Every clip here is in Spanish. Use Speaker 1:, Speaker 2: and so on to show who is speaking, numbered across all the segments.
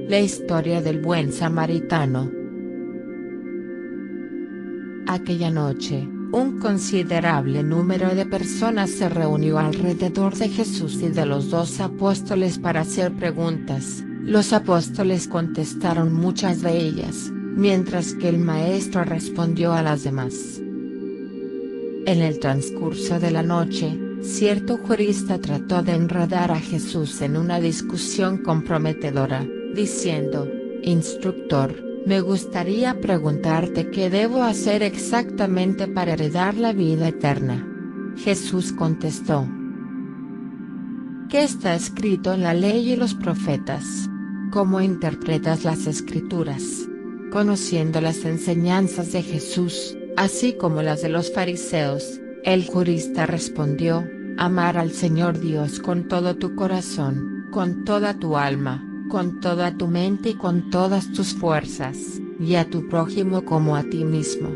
Speaker 1: La historia del buen samaritano. Aquella noche, un considerable número de personas se reunió alrededor de Jesús y de los 2 apóstoles para hacer preguntas. Los apóstoles contestaron muchas de ellas, mientras que el maestro respondió a las demás. En el transcurso de la noche, cierto jurista trató de enredar a Jesús en una discusión comprometedora, diciendo: «Instructor, me gustaría preguntarte qué debo hacer exactamente para heredar la vida eterna». Jesús contestó: «¿Qué está escrito en la ley y los profetas? ¿Cómo interpretas las escrituras?». Conociendo las enseñanzas de Jesús, así como las de los fariseos, el jurista respondió: «Amar al Señor Dios con todo tu corazón, con toda tu alma, con toda tu mente y con todas tus fuerzas, y a tu prójimo como a ti mismo».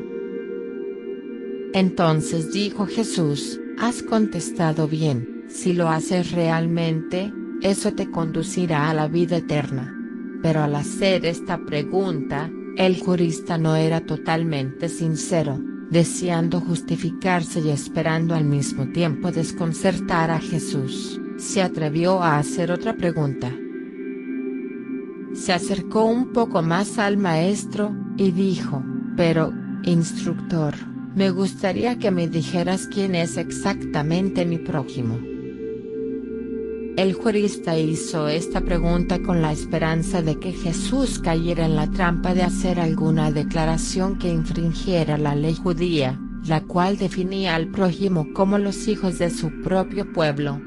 Speaker 1: Entonces dijo Jesús: «Has contestado bien, si lo haces realmente, eso te conducirá a la vida eterna». Pero al hacer esta pregunta, el jurista no era totalmente sincero, deseando justificarse y esperando al mismo tiempo desconcertar a Jesús. Se atrevió a hacer otra pregunta. Se acercó un poco más al maestro, y dijo: «Pero, instructor, me gustaría que me dijeras quién es exactamente mi prójimo». El jurista hizo esta pregunta con la esperanza de que Jesús cayera en la trampa de hacer alguna declaración que infringiera la ley judía, la cual definía al prójimo como los hijos de su propio pueblo.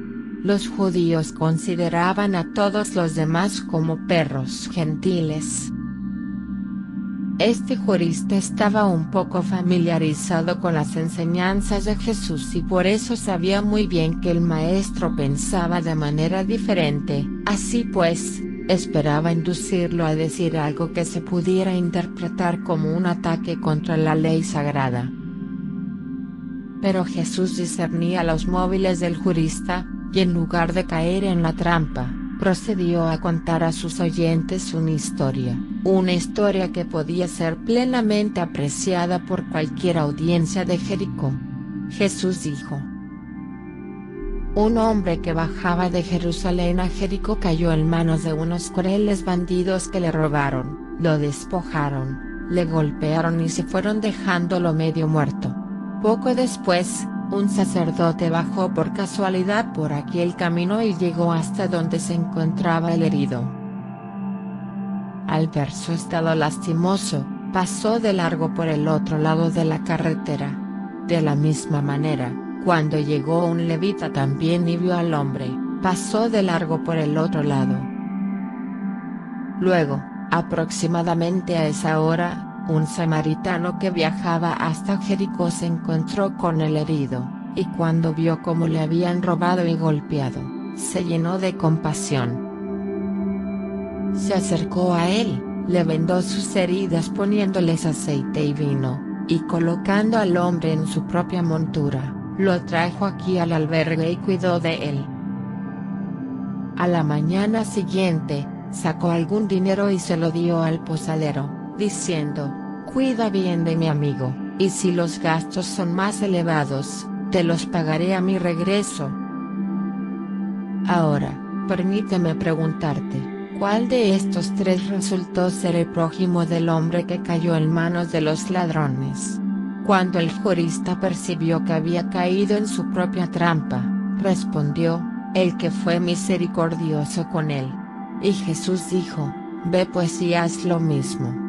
Speaker 1: Los judíos consideraban a todos los demás como perros gentiles. Este jurista estaba un poco familiarizado con las enseñanzas de Jesús y por eso sabía muy bien que el maestro pensaba de manera diferente. Así pues, esperaba inducirlo a decir algo que se pudiera interpretar como un ataque contra la ley sagrada. Pero Jesús discernía los móviles del jurista, y en lugar de caer en la trampa, procedió a contar a sus oyentes una historia que podía ser plenamente apreciada por cualquier audiencia de Jericó. Jesús dijo: «Un hombre que bajaba de Jerusalén a Jericó cayó en manos de unos crueles bandidos que le robaron, lo despojaron, le golpearon y se fueron dejándolo medio muerto. Poco después, un sacerdote bajó por casualidad por aquel camino y llegó hasta donde se encontraba el herido. Al ver su estado lastimoso, pasó de largo por el otro lado de la carretera. De la misma manera, cuando llegó un levita también y vio al hombre, pasó de largo por el otro lado. Luego, aproximadamente a esa hora, un samaritano que viajaba hasta Jericó se encontró con el herido, y cuando vio cómo le habían robado y golpeado, se llenó de compasión. Se acercó a él, le vendó sus heridas poniéndoles aceite y vino, y colocando al hombre en su propia montura, lo trajo aquí al albergue y cuidó de él. A la mañana siguiente, sacó algún dinero y se lo dio al posadero, diciendo: «Cuida bien de mi amigo, y si los gastos son más elevados, te los pagaré a mi regreso». Ahora, permíteme preguntarte, ¿cuál de estos 3 resultó ser el prójimo del hombre que cayó en manos de los ladrones? Cuando el jurista percibió que había caído en su propia trampa, respondió: «El que fue misericordioso con él». Y Jesús dijo: «Ve pues y haz lo mismo».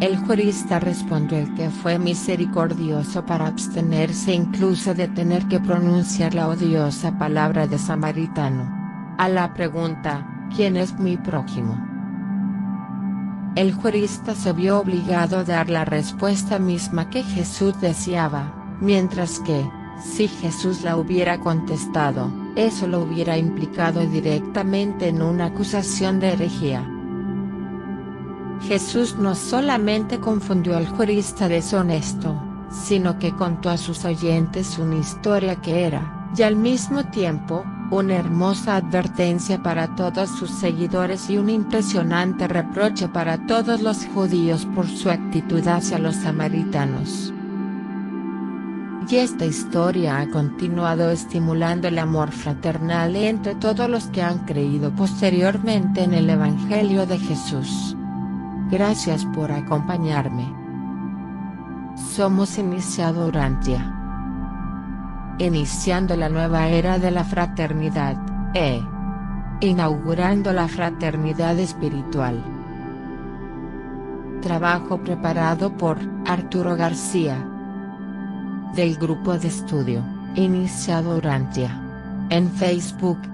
Speaker 1: El jurista respondió: «El que fue misericordioso para abstenerse incluso de tener que pronunciar la odiosa palabra de samaritano». A la pregunta: «¿Quién es mi prójimo?», el jurista se vio obligado a dar la respuesta misma que Jesús deseaba, mientras que, si Jesús la hubiera contestado, eso lo hubiera implicado directamente en una acusación de herejía. Jesús no solamente confundió al jurista deshonesto, sino que contó a sus oyentes una historia que era, y al mismo tiempo, una hermosa advertencia para todos sus seguidores y un impresionante reproche para todos los judíos por su actitud hacia los samaritanos. Y esta historia ha continuado estimulando el amor fraternal entre todos los que han creído posteriormente en el Evangelio de Jesús. Gracias por acompañarme. Somos Iniciado Urantia. Iniciando la nueva era de la fraternidad, inaugurando la fraternidad espiritual. Trabajo preparado por Arturo García, del grupo de estudio Iniciado Urantia, en Facebook.